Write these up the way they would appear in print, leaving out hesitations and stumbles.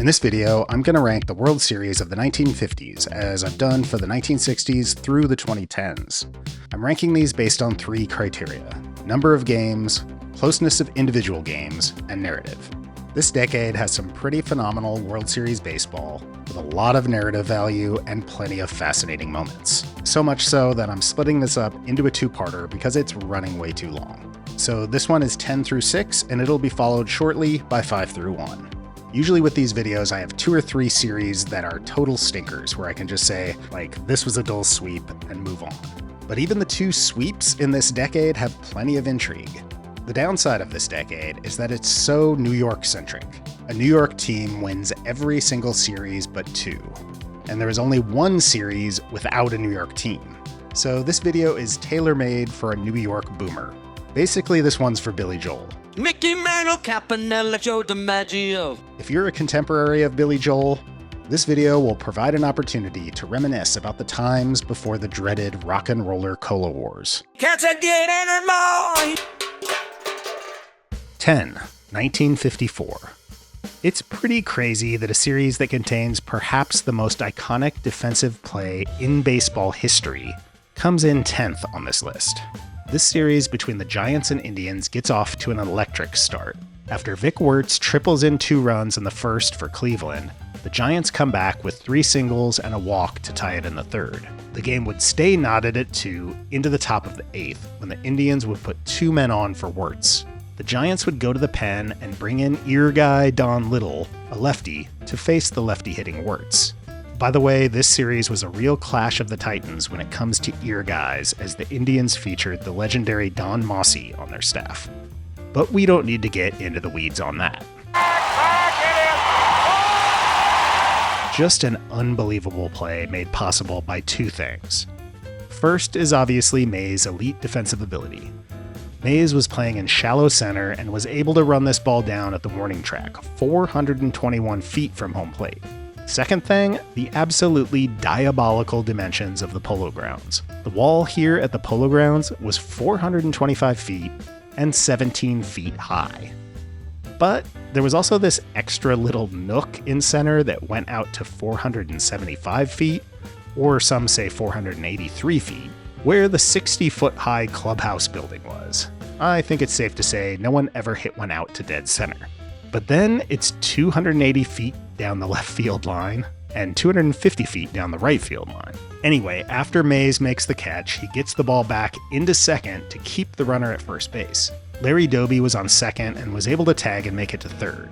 In this video, I'm going to rank the World Series of the 1950s, as I've done for the 1960s through the 2010s. I'm ranking these based on three criteria: number of games, closeness of individual games, and narrative. This decade has some pretty phenomenal World Series baseball, with a lot of narrative value and plenty of fascinating moments. So much so that I'm splitting this up into a two-parter because it's running way too long. So this one is 10 through 6, and it'll be followed shortly by 5 through 1. Usually with these videos, I have 2 or 3 series that are total stinkers, where I can just say, like, this was a dull sweep, and move on. But even the 2 sweeps in this decade have plenty of intrigue. The downside of this decade is that it's so New York-centric. A New York team wins every single series but 2. And there is only 1 series without a New York team. So this video is tailor-made for a New York boomer. Basically, this one's for Billy Joel. Mickey Mantle, Campanella, Joe DiMaggio. If you're a contemporary of Billy Joel, this video will provide an opportunity to reminisce about the times before the dreaded rock and roller cola wars. Can't say it anymore. 10. 1954. It's pretty crazy that a series that contains perhaps the most iconic defensive play in baseball history comes in 10th on this list. This series between the Giants and Indians gets off to an electric start. After Vic Wertz triples in 2 runs in the first for Cleveland, the Giants come back with 3 singles and a walk to tie it in the third. The game would stay knotted at 2 into the top of the 8th, when the Indians would put 2 men on for Wertz. The Giants would go to the pen and bring in ear guy Don Little, a lefty, to face the lefty hitting Wertz. By the way, this series was a real clash of the titans when it comes to ear guys, as the Indians featured the legendary Don Mossy on their staff. But we don't need to get into the weeds on that. Just an unbelievable play made possible by 2 things. First is obviously May's elite defensive ability. Mays was playing in shallow center and was able to run this ball down at the warning track, 421 feet from home plate. Second thing, the absolutely diabolical dimensions of the Polo Grounds. The wall here at the Polo Grounds was 425 feet and 17 feet high. But there was also this extra little nook in center that went out to 475 feet, or some say 483 feet, where the 60-foot high clubhouse building was. I think it's safe to say no one ever hit one out to dead center. But then it's 280 feet down the left field line and 250 feet down the right field line. Anyway, after Mays makes the catch, he gets the ball back into second to keep the runner at first base. Larry Doby was on second and was able to tag and make it to third.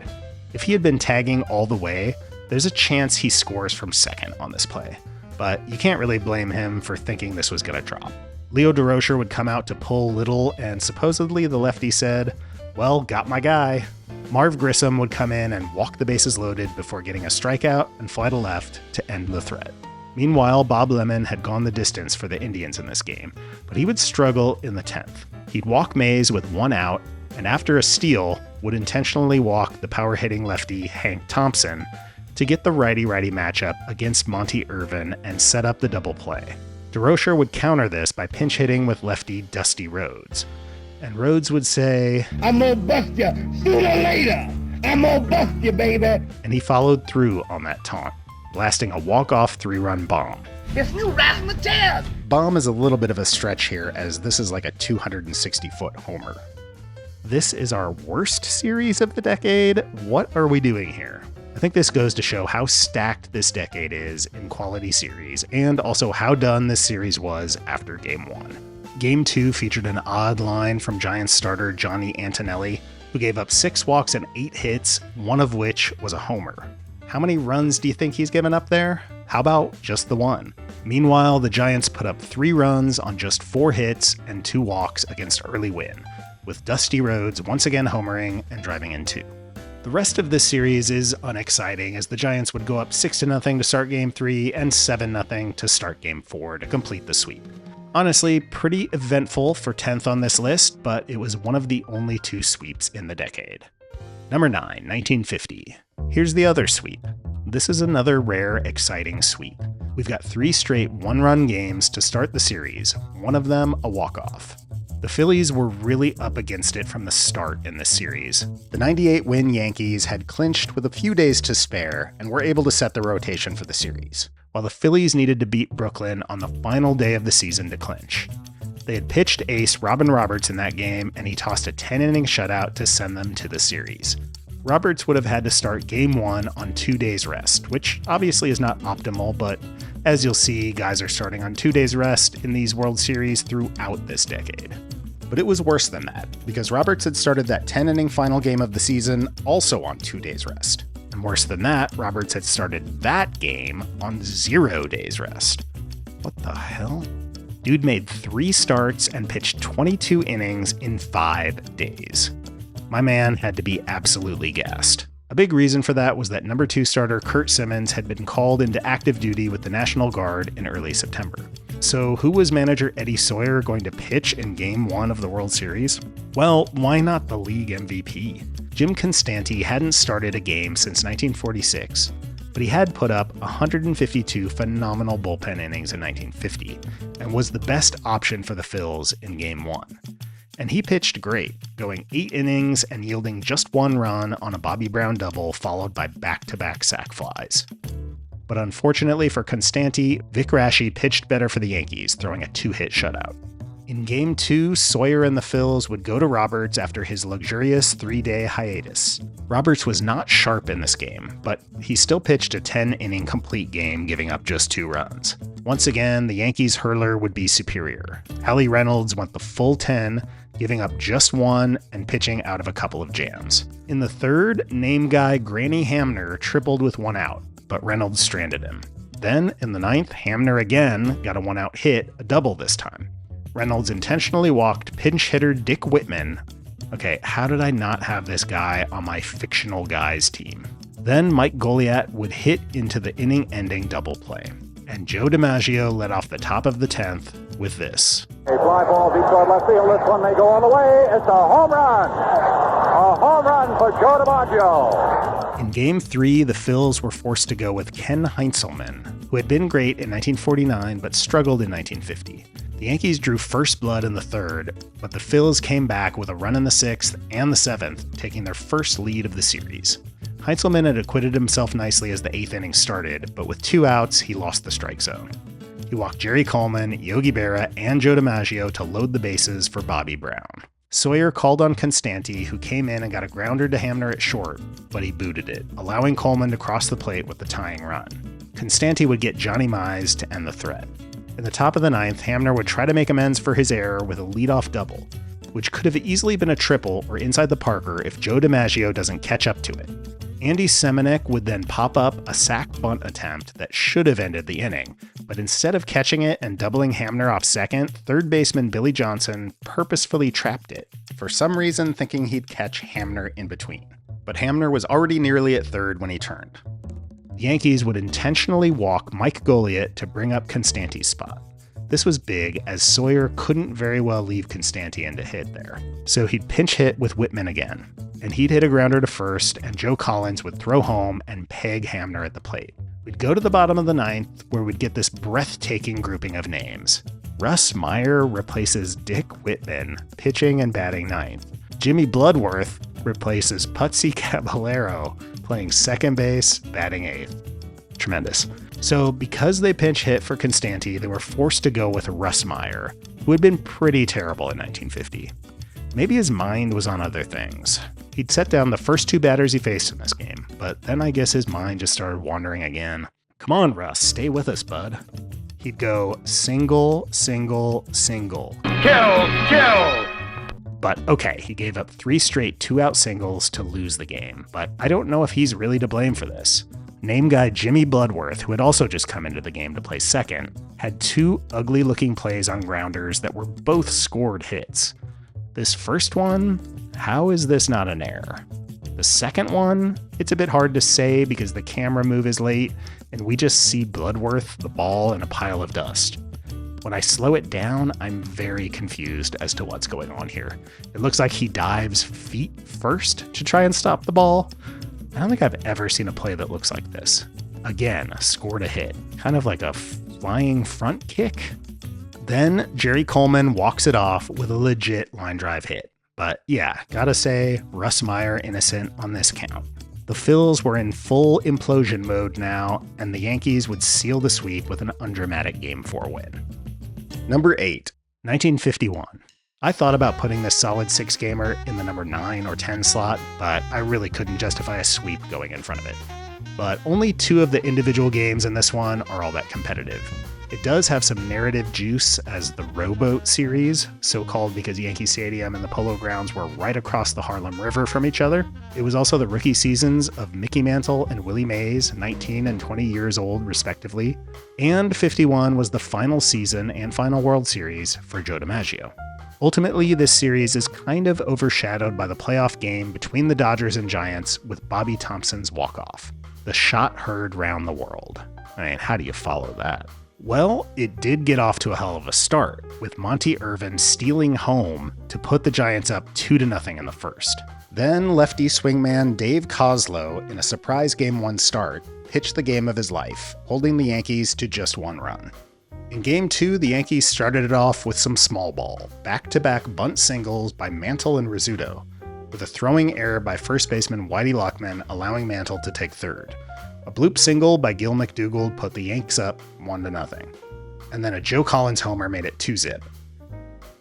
If he had been tagging all the way, there's a chance he scores from second on this play. But you can't really blame him for thinking this was going to drop. Leo DeRocher would come out to pull Little, and supposedly the lefty said, "Well, got my guy." Marv Grissom would come in and walk the bases loaded before getting a strikeout and fly to left to end the threat. Meanwhile, Bob Lemon had gone the distance for the Indians in this game, but he would struggle in the 10th. He'd walk Mays with 1 out, and after a steal, would intentionally walk the power-hitting lefty Hank Thompson to get the righty-righty matchup against Monty Irvin and set up the double play. DeRocher would counter this by pinch hitting with lefty Dusty Rhodes. And Rhodes would say, "I'm gonna bust you sooner or later. I'm gonna bust you, baby." And he followed through on that taunt, blasting a walk-off 3-run bomb. It's new razzmatazz. Bomb is a little bit of a stretch here, as this is like a 260-foot homer. This is our worst series of the decade. What are we doing here? I think this goes to show how stacked this decade is in quality series, and also how done this series was after Game 1. Game 2 featured an odd line from Giants starter Johnny Antonelli, who gave up 6 walks and 8 hits, one of which was a homer. How many runs do you think he's given up there? How about just the 1? Meanwhile, the Giants put up 3 runs on just 4 hits and 2 walks against Early Win, with Dusty Rhodes once again homering and driving in 2. The rest of this series is unexciting, as the Giants would go up 6-0 to start Game 3 and 7-0 to start Game 4 to complete the sweep. Honestly, pretty eventful for 10th on this list, but it was one of the only 2 sweeps in the decade. Number 9, 1950. Here's the other sweep. This is another rare, exciting sweep. We've got 3 straight 1-run games to start the series, one of them a walk-off. The Phillies were really up against it from the start in this series. The 98-win Yankees had clinched with a few days to spare and were able to set the rotation for the series, while the Phillies needed to beat Brooklyn on the final day of the season to clinch. They had pitched ace Robin Roberts in that game, and he tossed a 10-inning shutout to send them to the series. Roberts would have had to start Game 1 on 2 days rest, which obviously is not optimal, but as you'll see, guys are starting on 2 days rest in these World Series throughout this decade. But it was worse than that, because Roberts had started that 10-inning final game of the season also on 2 days rest. And worse than that, Roberts had started that game on 0 days rest. What the hell? Dude made 3 starts and pitched 22 innings in 5 days. My man had to be absolutely gassed. A big reason for that was that number 2 starter Curt Simmons had been called into active duty with the National Guard in early September. So who was manager Eddie Sawyer going to pitch in Game 1 of the World Series? Well, why not the league MVP? Jim Constanti hadn't started a game since 1946, but he had put up 152 phenomenal bullpen innings in 1950 and was the best option for the Phils in Game 1. And he pitched great, going 8 innings and yielding just 1 run on a Bobby Brown double followed by back-to-back sac flies. But unfortunately for Constanti, Vic Raschi pitched better for the Yankees, throwing a 2-hit shutout. In Game 2, Sawyer and the Phils would go to Roberts after his luxurious 3-day hiatus. Roberts was not sharp in this game, but he still pitched a 10-inning complete game, giving up just 2 runs. Once again, the Yankees hurler would be superior. Hallie Reynolds went the full 10, giving up just 1 and pitching out of a couple of jams. In the third, name guy Granny Hamner tripled with 1 out, but Reynolds stranded him. Then, in the 9th, Hamner again got a 1-out hit, a double this time. Reynolds intentionally walked pinch hitter Dick Whitman. Okay, how did I not have this guy on my fictional guys team? Then Mike Goliat would hit into the inning-ending double play. And Joe DiMaggio led off the top of the 10th with this. A fly ball deep toward left field. This one may go all the way. It's a home run. A home run for Joe DiMaggio. In Game 3, the Phils were forced to go with Ken Heinzelman, who had been great in 1949 but struggled in 1950. The Yankees drew first blood in the 3rd, but the Phils came back with a run in the 6th and the 7th, taking their first lead of the series. Heinzelman had acquitted himself nicely as the 8th inning started, but with 2 outs, he lost the strike zone. He walked Jerry Coleman, Yogi Berra, and Joe DiMaggio to load the bases for Bobby Brown. Sawyer called on Constanti, who came in and got a grounder to Hamner at short, but he booted it, allowing Coleman to cross the plate with the tying run. Constanti would get Johnny Mize to end the threat. In the top of the 9th, Hamner would try to make amends for his error with a leadoff double, which could have easily been a triple or inside the Parker if Joe DiMaggio doesn't catch up to it. Andy Semenuk would then pop up a sac bunt attempt that should have ended the inning, but instead of catching it and doubling Hamner off second, third baseman Billy Johnson purposefully trapped it, for some reason thinking he'd catch Hamner in between. But Hamner was already nearly at third when he turned. The Yankees would intentionally walk Mike Goliat to bring up Constanti's spot. This was big, as Sawyer couldn't very well leave Constanti in to hit there. So he'd pinch hit with Whitman again, and he'd hit a grounder to first, and Joe Collins would throw home and peg Hamner at the plate. We'd go to the bottom of the 9th, where we'd get this breathtaking grouping of names. Russ Meyer replaces Dick Whitman, pitching and batting 9th. Jimmy Bloodworth replaces Putsy Caballero, playing second base, batting 8th. Tremendous. So because they pinch hit for Constanti, they were forced to go with Russ Meyer, who had been pretty terrible in 1950. Maybe his mind was on other things. He'd set down the first 2 batters he faced in this game, but then I guess his mind just started wandering again. Come on, Russ, stay with us, bud. He'd go single, single, single. Kill! But okay, he gave up 3 straight 2-out singles to lose the game, but I don't know if he's really to blame for this. Name guy Jimmy Bloodworth, who had also just come into the game to play second, had 2 ugly-looking plays on grounders that were both scored hits. This first one, how is this not an error? The second one, it's a bit hard to say because the camera move is late and we just see Bloodworth, the ball, and a pile of dust. When I slow it down, I'm very confused as to what's going on here. It looks like he dives feet first to try and stop the ball. I don't think I've ever seen a play that looks like this. Again, scored a hit, kind of like a flying front kick. Then Jerry Coleman walks it off with a legit line drive hit. But yeah, gotta say, Russ Meyer innocent on this count. The Phils were in full implosion mode now, and the Yankees would seal the sweep with an undramatic Game 4 win. Number 8, 1951. I thought about putting this solid 6-gamer in the number 9 or 10 slot, but I really couldn't justify a sweep going in front of it. But only 2 of the individual games in this one are all that competitive. It does have some narrative juice as the Rowboat series, so called because Yankee Stadium and the Polo Grounds were right across the Harlem River from each other. It was also the rookie seasons of Mickey Mantle and Willie Mays, 19 and 20 years old respectively, and 51 was the final season and final World Series for Joe DiMaggio. Ultimately, this series is kind of overshadowed by the playoff game between the Dodgers and Giants with Bobby Thompson's walk-off. The shot heard round the world. I mean, how do you follow that? Well, it did get off to a hell of a start, with Monty Irvin stealing home to put the Giants up 2-0 in the first. Then lefty swingman Dave Kozlow, in a surprise Game 1 start, pitched the game of his life, holding the Yankees to just 1 run. In Game 2, the Yankees started it off with some small ball, back-to-back bunt singles by Mantle and Rizzuto, with a throwing error by first baseman Whitey Lockman allowing Mantle to take third. A bloop single by Gil McDougald put the Yanks up 1-0. And then a Joe Collins homer made it 2-zip.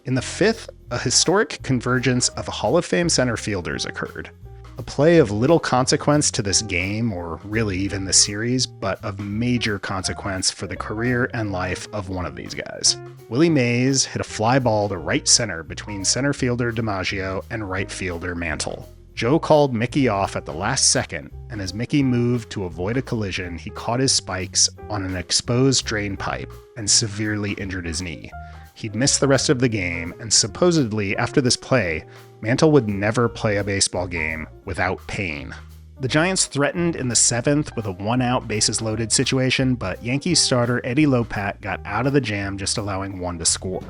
In the 5th, a historic convergence of Hall of Fame center fielders occurred. A play of little consequence to this game, or really even the series, but of major consequence for the career and life of one of these guys. Willie Mays hit a fly ball to right center between center fielder DiMaggio and right fielder Mantle. Joe called Mickey off at the last second, and as Mickey moved to avoid a collision, he caught his spikes on an exposed drain pipe and severely injured his knee. He'd missed the rest of the game, and supposedly, after this play, Mantle would never play a baseball game without pain. The Giants threatened in the 7th with a 1-out bases-loaded situation, but Yankees starter Eddie Lopat got out of the jam, just allowing 1 to score,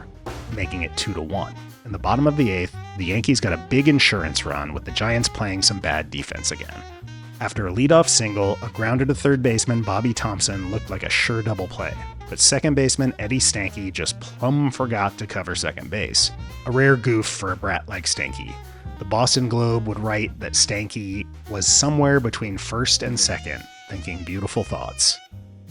making it 2-1. In the bottom of the 8th, the Yankees got a big insurance run with the Giants playing some bad defense again. After a leadoff single, a grounder to third baseman Bobby Thompson looked like a sure double play, but second baseman Eddie Stanky just plumb forgot to cover second base. A rare goof for a brat like Stanky. The Boston Globe would write that Stanky was somewhere between first and second, thinking beautiful thoughts.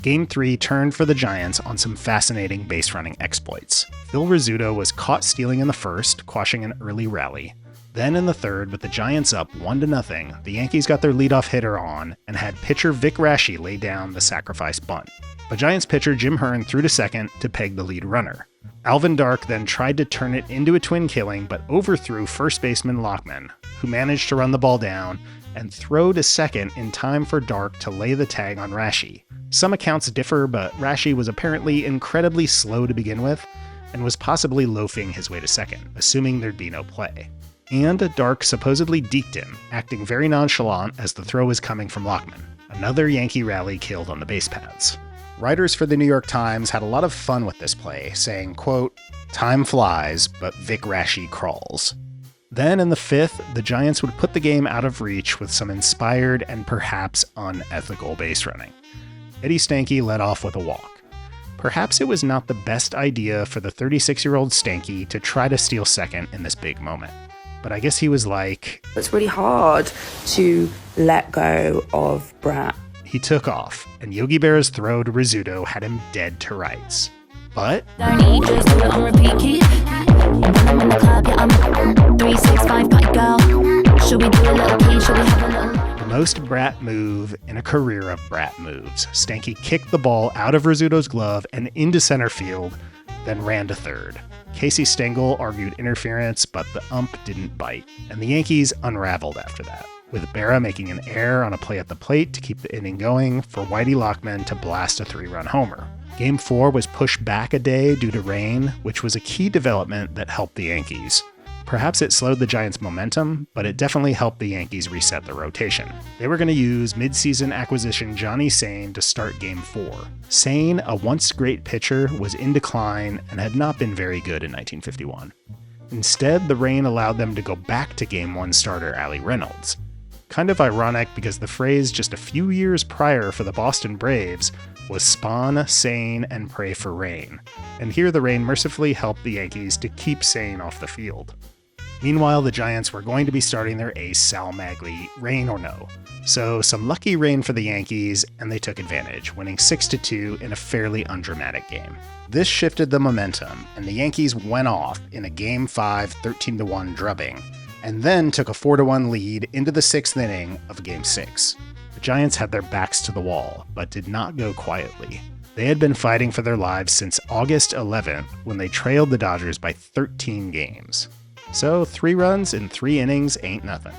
Game 3 turned for the Giants on some fascinating base-running exploits. Phil Rizzuto was caught stealing in the first, quashing an early rally. Then in the third, with the Giants up 1-0, the Yankees got their leadoff hitter on and had pitcher Vic Raschi lay down the sacrifice bunt. But Giants pitcher Jim Hearn threw to second to peg the lead runner. Alvin Dark then tried to turn it into a twin killing, but overthrew first baseman Lockman, who managed to run the ball down and throw to second in time for Dark to lay the tag on Raschi. Some accounts differ, but Raschi was apparently incredibly slow to begin with, and was possibly loafing his way to second, assuming there'd be no play. And Dark supposedly deked him, acting very nonchalant as the throw was coming from Lockman. Another Yankee rally killed on the base paths. Writers for the New York Times had a lot of fun with this play, saying, quote, "Time flies, but Vic Raschi crawls." Then in the 5th, the Giants would put the game out of reach with some inspired and perhaps unethical base running. Eddie Stanky led off with a walk. Perhaps it was not the best idea for the 36-year-old Stanky to try to steal second in this big moment. But I guess he was like, it's really hard to let go of Brat. He took off, and Yogi Berra's throw to Rizzuto had him dead to rights. But don't need just do it on repeat, keep. When I'm in the club, yeah, I'm 365 party girl. Should we do a little key? Should we have a little? The most Brat move in a career of Brat moves. Stanky kicked the ball out of Rizzuto's glove and into center field, then ran to third. Casey Stengel argued interference, but the ump didn't bite, and the Yankees unraveled after that, with Berra making an error on a play at the plate to keep the inning going for Whitey Lockman to blast a 3-run homer. Game 4 was pushed back a day due to rain, which was a key development that helped the Yankees. Perhaps it slowed the Giants' momentum, but it definitely helped the Yankees reset the rotation. They were going to use midseason acquisition Johnny Sain to start Game 4. Sain, a once great pitcher, was in decline and had not been very good in 1951. Instead, the rain allowed them to go back to Game 1 starter Allie Reynolds. Kind of ironic because the phrase just a few years prior for the Boston Braves was spawn, Sane, and pray for rain. And here the rain mercifully helped the Yankees to keep Sane off the field. Meanwhile, the Giants were going to be starting their ace Sal Maglie, rain or no. So some lucky rain for the Yankees, and they took advantage, winning 6-2 in a fairly undramatic game. This shifted the momentum, and the Yankees went off in a Game 5 13-1 drubbing, and then took a 4-1 lead into the 6th inning of Game 6. The Giants had their backs to the wall, but did not go quietly. They had been fighting for their lives since August 11th, when they trailed the Dodgers by 13 games. So 3 runs in 3 innings ain't nothing.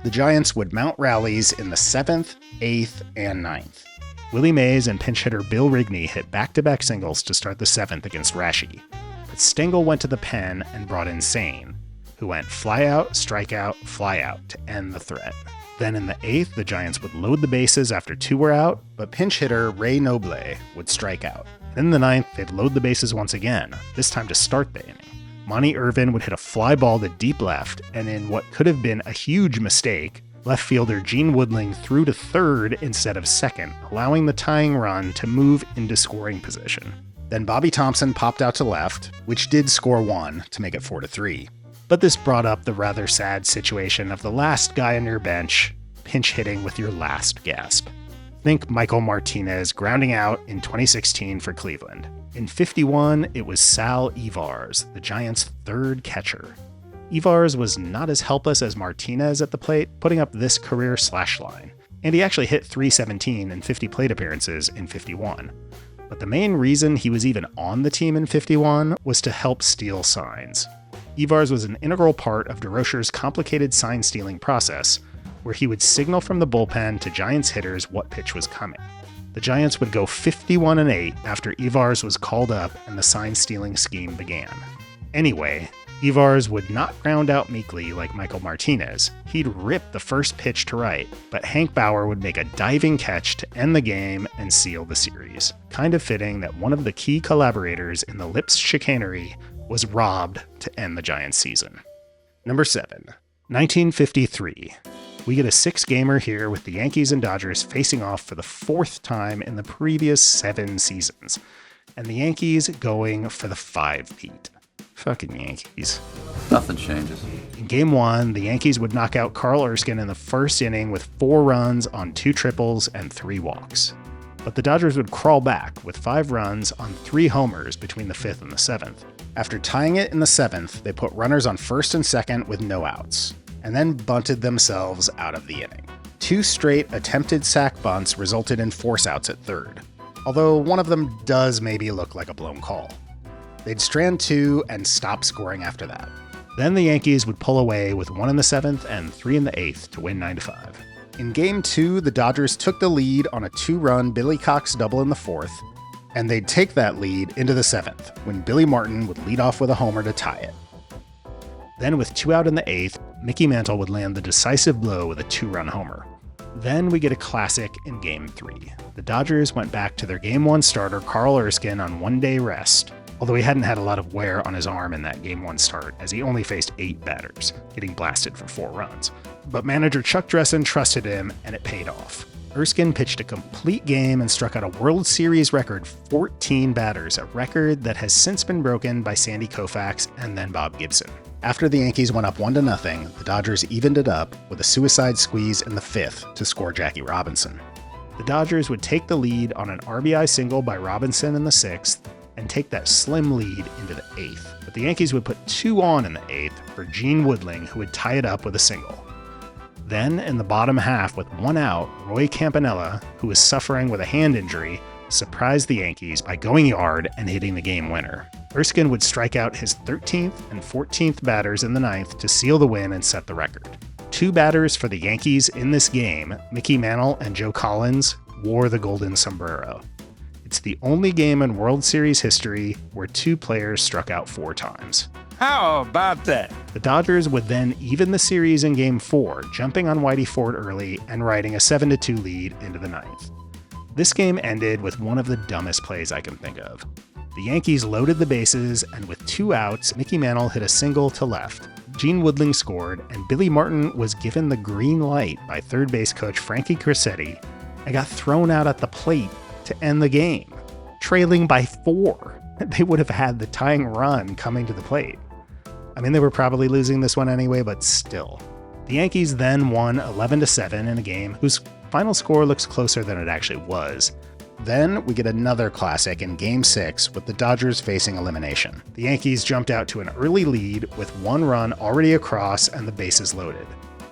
The Giants would mount rallies in the 7th, 8th, and 9th. Willie Mays and pinch hitter Bill Rigney hit back-to-back singles to start the 7th against Rashi. But Stengel went to the pen and brought in Sane, who went flyout, strikeout, flyout to end the threat. Then in the 8th, the Giants would load the bases after 2 were out, but pinch hitter Ray Noble would strike out. And in the 9th, they'd load the bases once again, this time to start the inning. Monty Irvin would hit a fly ball to deep left, and in what could have been a huge mistake, left fielder Gene Woodling threw to third instead of second, allowing the tying run to move into scoring position. Then Bobby Thompson popped out to left, which did score 1 to make it 4-3. But this brought up the rather sad situation of the last guy on your bench pinch hitting with your last gasp. Think Michael Martinez grounding out in 2016 for Cleveland. In 51, it was Sal Ivars, the Giants' 3rd catcher. Ivars was not as helpless as Martinez at the plate, putting up this career slash line, and he actually hit .317 in 50 plate appearances in 51. But the main reason he was even on the team in 51 was to help steal signs. Ivars was an integral part of DeRocher's complicated sign-stealing process, where he would signal from the bullpen to Giants hitters what pitch was coming. The Giants would go 51-8 after Ivars was called up and the sign-stealing scheme began. Anyway, Ivars would not ground out meekly like Michael Martinez. He'd rip the first pitch to right, but Hank Bauer would make a diving catch to end the game and seal the series. Kind of fitting that one of the key collaborators in the Lips chicanery was robbed to end the Giants season. Number 7, 1953. We get a 6-gamer here with the Yankees and Dodgers facing off for the 4th time in the previous 7 seasons, and the Yankees going for the 5-peat. Fucking Yankees. Nothing changes. In Game 1, the Yankees would knock out Carl Erskine in the first inning with 4 runs on 2 triples and 3 walks. But the Dodgers would crawl back with 5 runs on 3 homers between the 5th and the 7th. After tying it in the 7th, they put runners on first and second with no outs, and then bunted themselves out of the inning. 2 straight attempted sac bunts resulted in force outs at third, although one of them does maybe look like a blown call. They'd strand 2 and stop scoring after that. Then the Yankees would pull away with 1 in the 7th and 3 in the 8th to win 9-5. In Game 2, the Dodgers took the lead on a 2-run Billy Cox double in the 4th, and they'd take that lead into the 7th, when Billy Martin would lead off with a homer to tie it. Then with 2 out in the 8th, Mickey Mantle would land the decisive blow with a 2-run homer. Then we get a classic in Game 3. The Dodgers went back to their Game 1 starter Carl Erskine on 1-day rest, although he hadn't had a lot of wear on his arm in that Game 1 start, as he only faced 8 batters, getting blasted for 4 runs. But manager Chuck Dressen trusted him, and it paid off. Erskine pitched a complete game and struck out a World Series record 14 batters, a record that has since been broken by Sandy Koufax and then Bob Gibson. After the Yankees went up 1-0, the Dodgers evened it up with a suicide squeeze in the 5th to score Jackie Robinson. The Dodgers would take the lead on an RBI single by Robinson in the 6th and take that slim lead into the 8th, but the Yankees would put 2 on in the 8th for Gene Woodling, who would tie it up with a single. Then, in the bottom half with 1 out, Roy Campanella, who was suffering with a hand injury, surprised the Yankees by going yard and hitting the game winner. Erskine would strike out his 13th and 14th batters in the 9th to seal the win and set the record. 2 batters for the Yankees in this game, Mickey Mantle and Joe Collins, wore the golden sombrero. It's the only game in World Series history where 2 players struck out 4 times. How about that? The Dodgers would then even the series in Game 4, jumping on Whitey Ford early and riding a 7-2 lead into the 9th. This game ended with one of the dumbest plays I can think of. The Yankees loaded the bases, and with 2 outs, Mickey Mantle hit a single to left. Gene Woodling scored, and Billy Martin was given the green light by third base coach Frankie Crissetti and got thrown out at the plate to end the game, trailing by 4. They would have had the tying run coming to the plate. I mean, they were probably losing this one anyway, but still. The Yankees then won 11-7 in a game whose final score looks closer than it actually was. Then we get another classic in Game 6 with the Dodgers facing elimination. The Yankees jumped out to an early lead with 1 run already across and the bases loaded.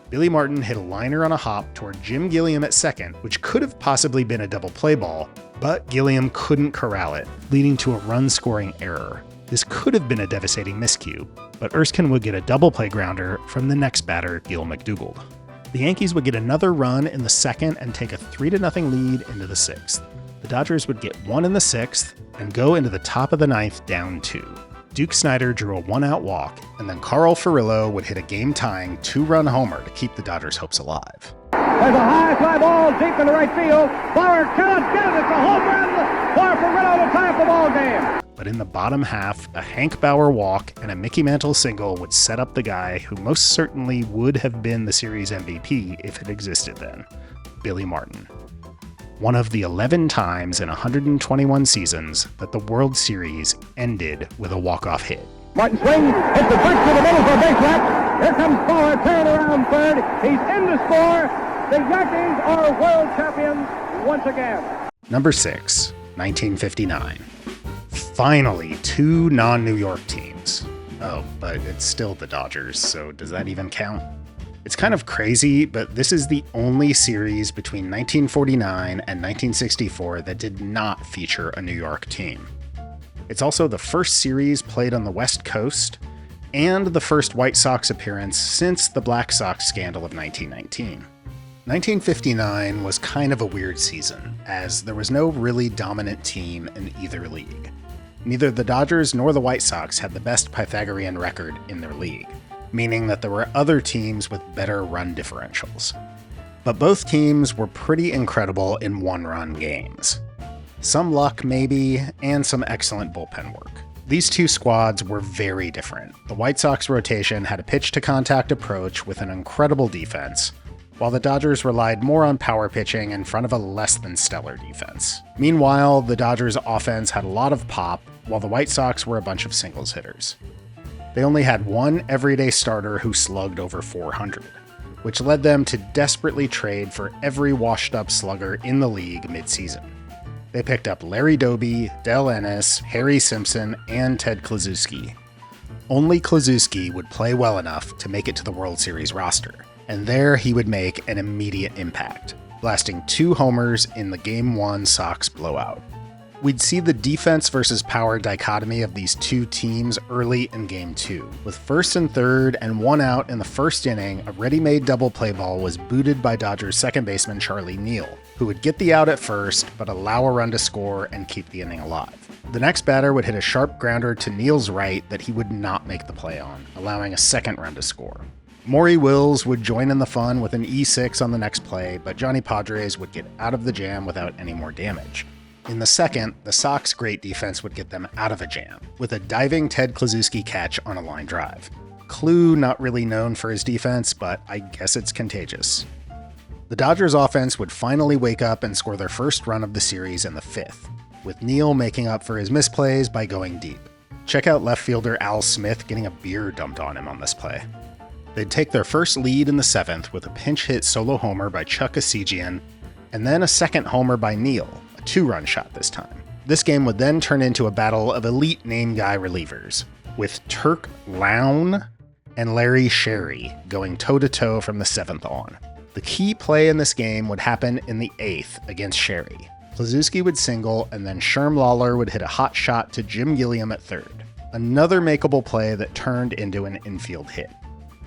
Billy Martin hit a liner on a hop toward Jim Gilliam at second, which could have possibly been a double play ball, but Gilliam couldn't corral it, leading to a run-scoring error. This could have been a devastating miscue, but Erskine would get a double play grounder from the next batter, Gil McDougald. The Yankees would get another run in the second and take a 3-0 lead into the 6th. The Dodgers would get 1 in the 6th and go into the top of the 9th down 2. Duke Snider drew a 1-out walk, and then Carl Furillo would hit a game-tying 2-run homer to keep the Dodgers' hopes alive. There's a high fly ball deep into right field. Bauer cannot get it. It's a home run for Furillo to tie up the ball game. But in the bottom half, a Hank Bauer walk and a Mickey Mantle single would set up the guy who most certainly would have been the series MVP if it existed then, Billy Martin. One of the 11 times in 121 seasons that the World Series ended with a walk-off hit. Martin swings, hits the first to the middle for a base hit. Here comes Bauer, turning around third. He's in to score. The Yankees are world champions once again. Number 6, 1959. Finally, 2 non-New York teams. Oh, but it's still the Dodgers, so does that even count? It's kind of crazy, but this is the only series between 1949 and 1964 that did not feature a New York team. It's also the first series played on the West Coast, and the first White Sox appearance since the Black Sox scandal of 1919. 1959 was kind of a weird season, as there was no really dominant team in either league. Neither the Dodgers nor the White Sox had the best Pythagorean record in their league, meaning that there were other teams with better run differentials. But both teams were pretty incredible in one-run games. Some luck maybe, and some excellent bullpen work. These two squads were very different. The White Sox rotation had a pitch-to-contact approach with an incredible defense, while the Dodgers relied more on power pitching in front of a less than stellar defense. Meanwhile, the Dodgers' offense had a lot of pop, while the White Sox were a bunch of singles hitters. They only had one everyday starter who slugged over 400, which led them to desperately trade for every washed-up slugger in the league midseason. They picked up Larry Doby, Del Ennis, Harry Simpson, and Ted Kluszewski. Only Kluszewski would play well enough to make it to the World Series roster, and there he would make an immediate impact, blasting 2 homers in the Game 1 Sox blowout. We'd see the defense versus power dichotomy of these two teams early in Game 2. With first and third and 1 out in the first inning, a ready-made double play ball was booted by Dodgers second baseman Charlie Neal, who would get the out at first but allow a run to score and keep the inning alive. The next batter would hit a sharp grounder to Neal's right that he would not make the play on, allowing a second run to score. Maury Wills would join in the fun with an E6 on the next play, but Johnny Padres would get out of the jam without any more damage. In the second, the Sox' great defense would get them out of a jam, with a diving Ted Kluszewski catch on a line drive. Klue not really known for his defense, but I guess it's contagious. The Dodgers' offense would finally wake up and score their first run of the series in the 5th, with Neal making up for his misplays by going deep. Check out left fielder Al Smith getting a beer dumped on him on this play. They'd take their first lead in the 7th with a pinch hit solo homer by Chuck Esigian, and then a second homer by Neal, a 2-run shot this time. This game would then turn into a battle of elite name guy relievers, with Turk Lown and Larry Sherry going toe-to-toe from the 7th on. The key play in this game would happen in the 8th against Sherry. Kluszewski would single, and then Sherm Lawler would hit a hot shot to Jim Gilliam at third. Another makeable play that turned into an infield hit.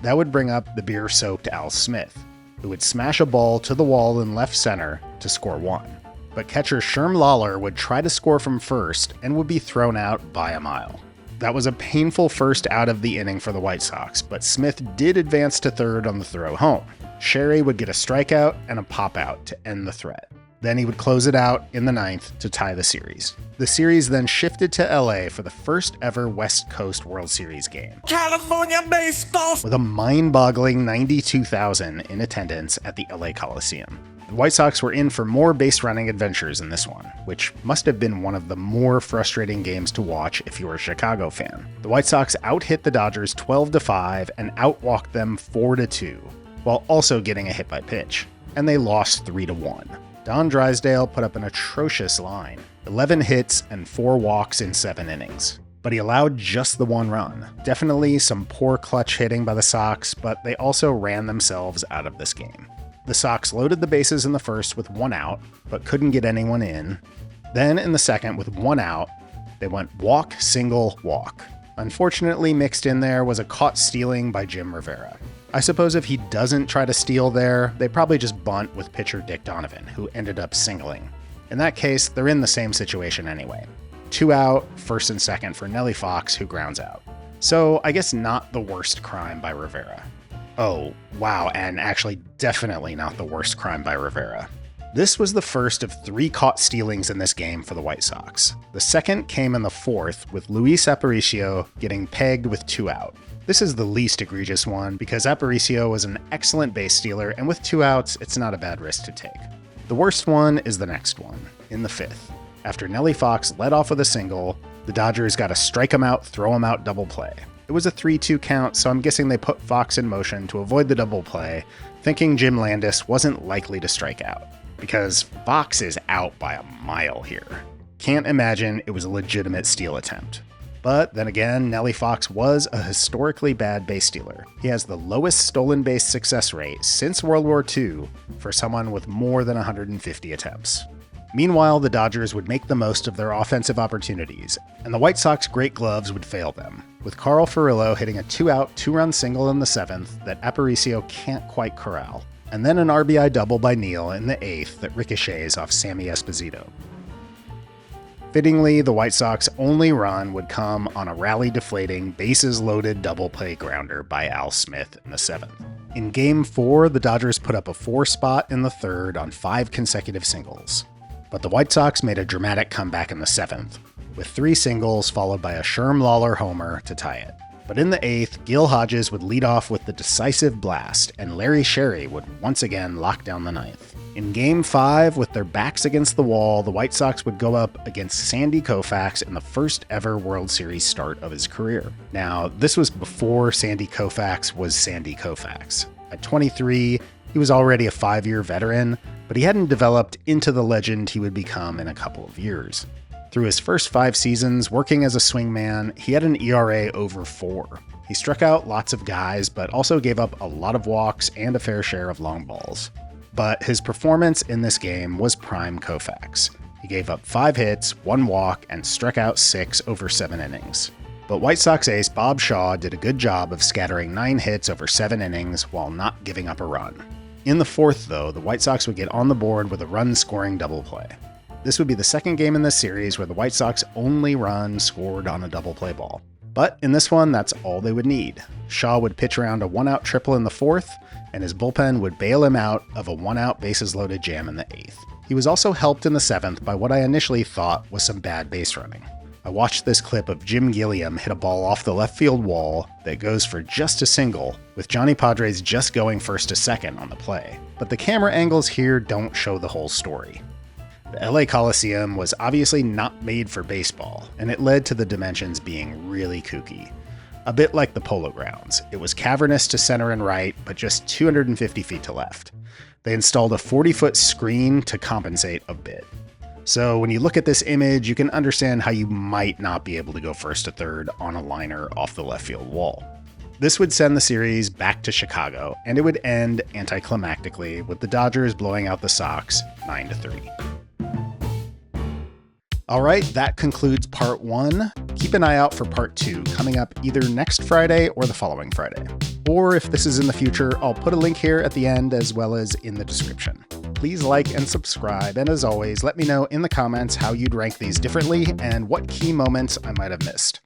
That would bring up the beer-soaked Al Smith, who would smash a ball to the wall in left center to score 1. But catcher Sherm Lawler would try to score from first and would be thrown out by a mile. That was a painful first out of the inning for the White Sox, but Smith did advance to third on the throw home. Sherry would get a strikeout and a pop-out to end the threat. Then he would close it out in the 9th to tie the series. The series then shifted to LA for the first ever West Coast World Series game, California baseball, with a mind-boggling 92,000 in attendance at the LA Coliseum. The White Sox were in for more base-running adventures in this one, which must have been one of the more frustrating games to watch if you were a Chicago fan. The White Sox out-hit the Dodgers 12-5 and out-walked them 4-2, while also getting a hit by pitch, and they lost 3-1. Don Drysdale put up an atrocious line, 11 hits and 4 walks in 7 innings. But he allowed just the 1 run. Definitely some poor clutch hitting by the Sox, but they also ran themselves out of this game. The Sox loaded the bases in the first with 1 out, but couldn't get anyone in. Then in the second, with 1 out, they went walk, single, walk. Unfortunately, mixed in there was a caught stealing by Jim Rivera. I suppose if he doesn't try to steal there, they probably just bunt with pitcher Dick Donovan, who ended up singling. In that case, they're in the same situation anyway. 2 out, first and second for Nellie Fox, who grounds out. So I guess not the worst crime by Rivera. Oh, wow, and actually definitely not the worst crime by Rivera. This was the first of 3 caught stealings in this game for the White Sox. The second came in the fourth, with Luis Aparicio getting pegged with 2 out. This is the least egregious one because Aparicio was an excellent base stealer, and with 2 outs, it's not a bad risk to take. The worst one is the next one, in the fifth. After Nellie Fox led off with a single, the Dodgers got a strike him out, throw him out double play. It was a 3-2 count, so I'm guessing they put Fox in motion to avoid the double play, thinking Jim Landis wasn't likely to strike out, because Fox is out by a mile here. Can't imagine it was a legitimate steal attempt. But then again, Nellie Fox was a historically bad base stealer. He has the lowest stolen base success rate since World War II for someone with more than 150 attempts. Meanwhile, the Dodgers would make the most of their offensive opportunities, and the White Sox great gloves would fail them, with Carl Furillo hitting a 2-out, 2-run single in the 7th that Aparicio can't quite corral, and then an RBI double by Neal in the 8th that ricochets off Sammy Esposito. Fittingly, the White Sox only run would come on a rally-deflating, bases-loaded double play grounder by Al Smith in the 7th. In Game 4, the Dodgers put up a 4 spot in the 3rd on 5 consecutive singles. But the White Sox made a dramatic comeback in the 7th, with 3 singles followed by a Sherm Lawler homer to tie it. But in the 8th, Gil Hodges would lead off with the decisive blast, and Larry Sherry would once again lock down the 9th. In Game 5, with their backs against the wall, the White Sox would go up against Sandy Koufax in the first ever World Series start of his career. Now, this was before Sandy Koufax was Sandy Koufax. At 23, he was already a 5-year veteran, but he hadn't developed into the legend he would become in a couple of years. Through his first 5 seasons working as a swingman, he had an ERA over 4. He struck out lots of guys, but also gave up a lot of walks and a fair share of long balls. But his performance in this game was prime Koufax. He gave up 5 hits, 1 walk, and struck out 6 over 7 innings. But White Sox ace Bob Shaw did a good job of scattering 9 hits over 7 innings while not giving up a run. In the 4th, though, the White Sox would get on the board with a run-scoring double play. This would be the second game in this series where the White Sox only run scored on a double play ball. But in this one, that's all they would need. Shaw would pitch around a 1-out triple in the 4th, and his bullpen would bail him out of a 1-out bases-loaded jam in the 8th. He was also helped in the 7th by what I initially thought was some bad base running. I watched this clip of Jim Gilliam hit a ball off the left field wall that goes for just a single, with Johnny Padres just going first to second on the play. But the camera angles here don't show the whole story. The LA Coliseum was obviously not made for baseball, and it led to the dimensions being really kooky. A bit like the Polo Grounds. It was cavernous to center and right, but just 250 feet to left. They installed a 40-foot screen to compensate a bit. So when you look at this image, you can understand how you might not be able to go first to third on a liner off the left field wall. This would send the series back to Chicago, and it would end anticlimactically with the Dodgers blowing out the Sox 9-3. All right, that concludes part 1. Keep an eye out for part 2 coming up either next Friday or the following Friday. Or if this is in the future, I'll put a link here at the end as well as in the description. Please like and subscribe, and as always, let me know in the comments how you'd rank these differently and what key moments I might have missed.